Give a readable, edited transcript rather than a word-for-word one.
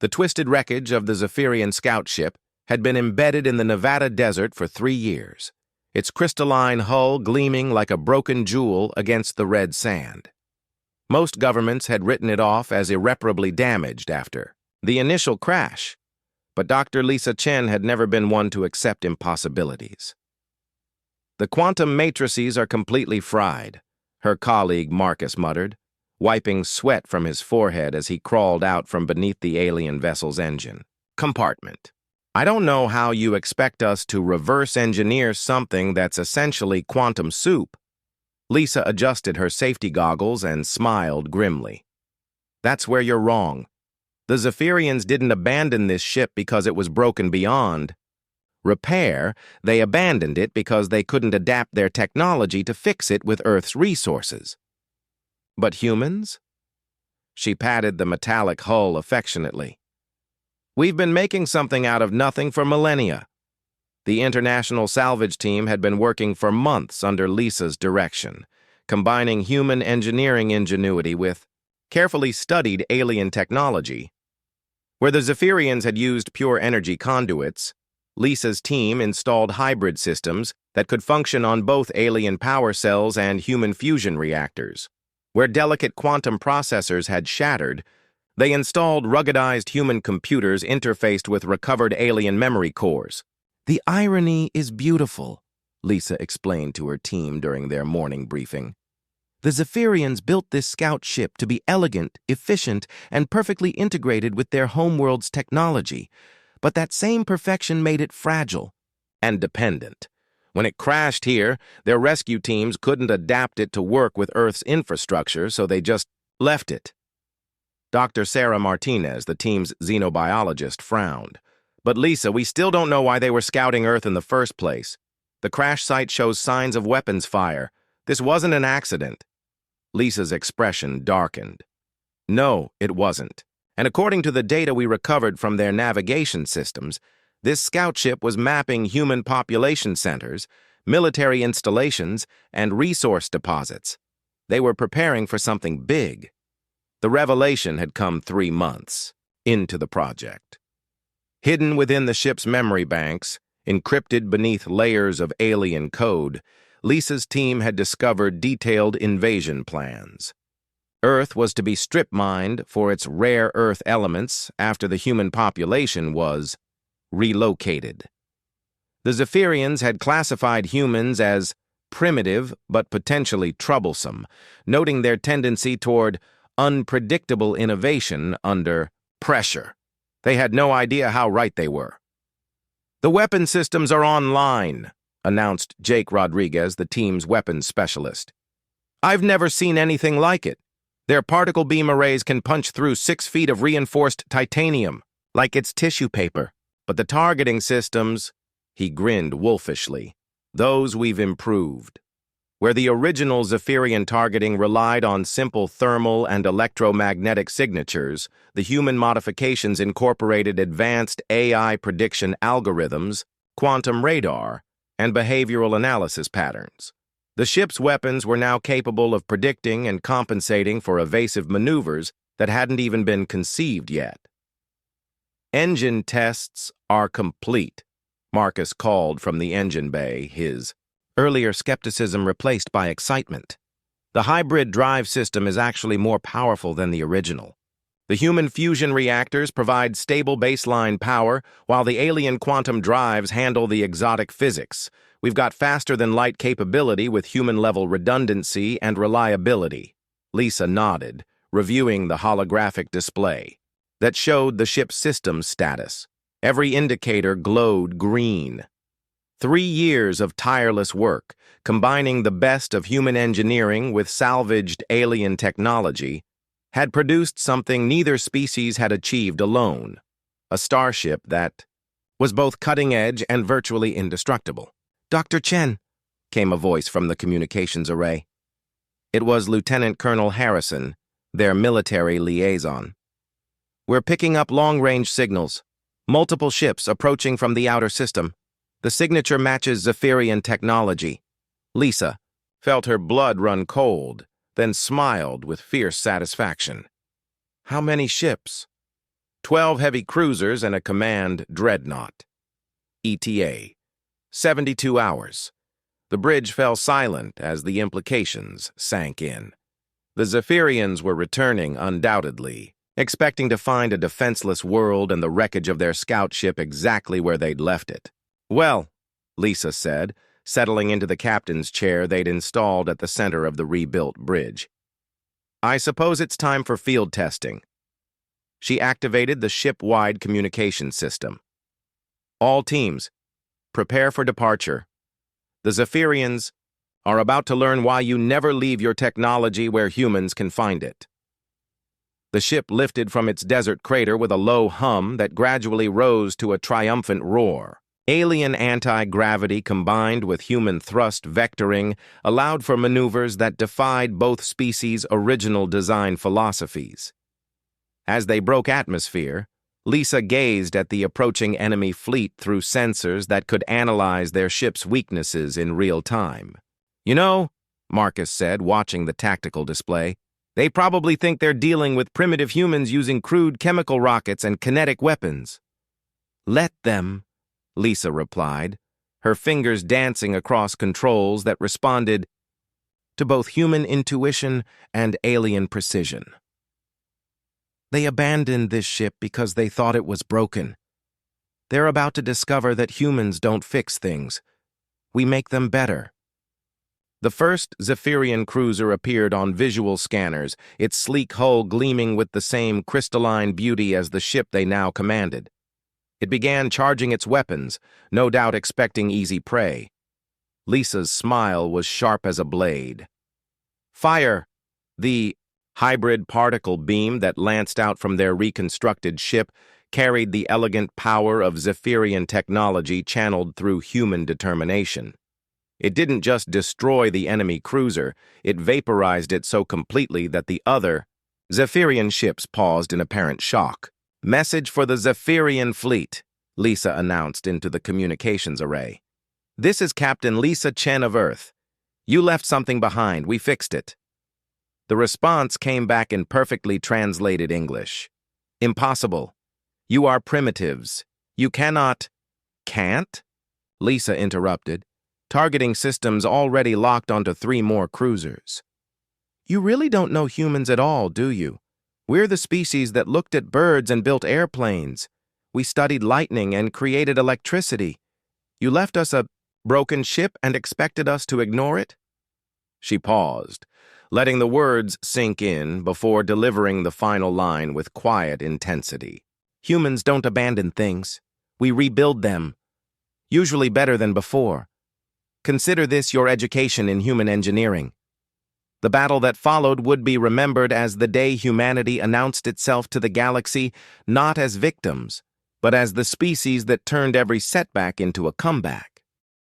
The twisted wreckage of the Zephyrian scout ship had been embedded in the Nevada desert for 3 years, its crystalline hull gleaming like a broken jewel against the red sand. Most governments had written it off as irreparably damaged after the initial crash, but Dr. Lisa Chen had never been one to accept impossibilities. "The quantum matrices are completely fried," her colleague Marcus muttered, wiping sweat from his forehead as he crawled out from beneath the alien vessel's engine compartment. "I don't know how you expect us to reverse engineer something that's essentially quantum soup." Lisa adjusted her safety goggles and smiled grimly. "That's where you're wrong. The Zephyrians didn't abandon this ship because it was broken beyond repair. They abandoned it because they couldn't adapt their technology to fix it with Earth's resources." "But humans?" She patted the metallic hull affectionately. "We've been making something out of nothing for millennia." The international salvage team had been working for months under Lisa's direction, combining human engineering ingenuity with carefully studied alien technology. Where the Zephyrians had used pure energy conduits, Lisa's team installed hybrid systems that could function on both alien power cells and human fusion reactors. Where delicate quantum processors had shattered, they installed ruggedized human computers interfaced with recovered alien memory cores. "The irony is beautiful," Lisa explained to her team during their morning briefing. "The Zephyrians built this scout ship to be elegant, efficient, and perfectly integrated with their homeworld's technology, but that same perfection made it fragile and dependent. When it crashed here, their rescue teams couldn't adapt it to work with Earth's infrastructure, so they just left it." Dr. Sarah Martinez, the team's xenobiologist, frowned. "But Lisa, we still don't know why they were scouting Earth in the first place. The crash site shows signs of weapons fire. This wasn't an accident." Lisa's expression darkened. "No, it wasn't. And according to the data we recovered from their navigation systems, this scout ship was mapping human population centers, military installations, and resource deposits. They were preparing for something big." The revelation had come 3 months into the project. Hidden within the ship's memory banks, encrypted beneath layers of alien code, Lisa's team had discovered detailed invasion plans. Earth was to be strip-mined for its rare Earth elements after the human population was relocated. The Zephyrians had classified humans as primitive but potentially troublesome, noting their tendency toward unpredictable innovation under pressure. They had no idea how right they were. "The weapon systems are online," announced Jake Rodriguez, the team's weapons specialist. "I've never seen anything like it. Their particle beam arrays can punch through 6 feet of reinforced titanium, like it's tissue paper. But the targeting systems," he grinned wolfishly, "those we've improved. Where the original Zephyrian targeting relied on simple thermal and electromagnetic signatures, the human modifications incorporated advanced AI prediction algorithms, quantum radar, and behavioral analysis patterns. The ship's weapons were now capable of predicting and compensating for evasive maneuvers that hadn't even been conceived yet. "Engine tests are complete," Marcus called from the engine bay, his earlier skepticism replaced by excitement. "The hybrid drive system is actually more powerful than the original. The human fusion reactors provide stable baseline power, while the alien quantum drives handle the exotic physics. We've got faster-than-light capability with human-level redundancy and reliability." Lisa nodded, reviewing the holographic display that showed the ship's system status. Every indicator glowed green. 3 years of tireless work, combining the best of human engineering with salvaged alien technology, had produced something neither species had achieved alone, a starship that was both cutting-edge and virtually indestructible. "Dr. Chen," came a voice from the communications array. It was Lieutenant Colonel Harrison, their military liaison. "We're picking up long-range signals. Multiple ships approaching from the outer system. The signature matches Zephyrian technology." Lisa felt her blood run cold, then smiled with fierce satisfaction. "How many ships?" 12 heavy cruisers and a command dreadnought. ETA, 72 hours. The bridge fell silent as the implications sank in. The Zephyrians were returning, undoubtedly, expecting to find a defenseless world and the wreckage of their scout ship exactly where they'd left it. "Well," Lisa said, settling into the captain's chair they'd installed at the center of the rebuilt bridge. "I suppose it's time for field testing." She activated the ship-wide communication system. "All teams, prepare for departure. The Zephyrians are about to learn why you never leave your technology where humans can find it." The ship lifted from its desert crater with a low hum that gradually rose to a triumphant roar. Alien anti-gravity combined with human thrust vectoring allowed for maneuvers that defied both species' original design philosophies. As they broke atmosphere, Lisa gazed at the approaching enemy fleet through sensors that could analyze their ship's weaknesses in real time. "You know," Marcus said, watching the tactical display, "they probably think they're dealing with primitive humans using crude chemical rockets and kinetic weapons." "Let them," Lisa replied, her fingers dancing across controls that responded to both human intuition and alien precision. "They abandoned this ship because they thought it was broken. They're about to discover that humans don't fix things. We make them better." The first Zephyrian cruiser appeared on visual scanners, its sleek hull gleaming with the same crystalline beauty as the ship they now commanded. It began charging its weapons, no doubt expecting easy prey. Lisa's smile was sharp as a blade. "Fire!" The hybrid particle beam that lanced out from their reconstructed ship carried the elegant power of Zephyrian technology channeled through human determination. It didn't just destroy the enemy cruiser, it vaporized it so completely that the other Zephyrian ships paused in apparent shock. "Message for the Zephyrian fleet," Lisa announced into the communications array. "This is Captain Lisa Chen of Earth. You left something behind, we fixed it." The response came back in perfectly translated English. "Impossible. You are primitives. You cannot—" "Can't?" Lisa interrupted, targeting systems already locked onto 3 more cruisers. "You really don't know humans at all, do you? We're the species that looked at birds and built airplanes. We studied lightning and created electricity. You left us a broken ship and expected us to ignore it?" She paused, letting the words sink in before delivering the final line with quiet intensity. "Humans don't abandon things. We rebuild them. Usually better than before. Consider this your education in human engineering. The battle that followed would be remembered as the day humanity announced itself to the galaxy not as victims, but as the species that turned every setback into a comeback.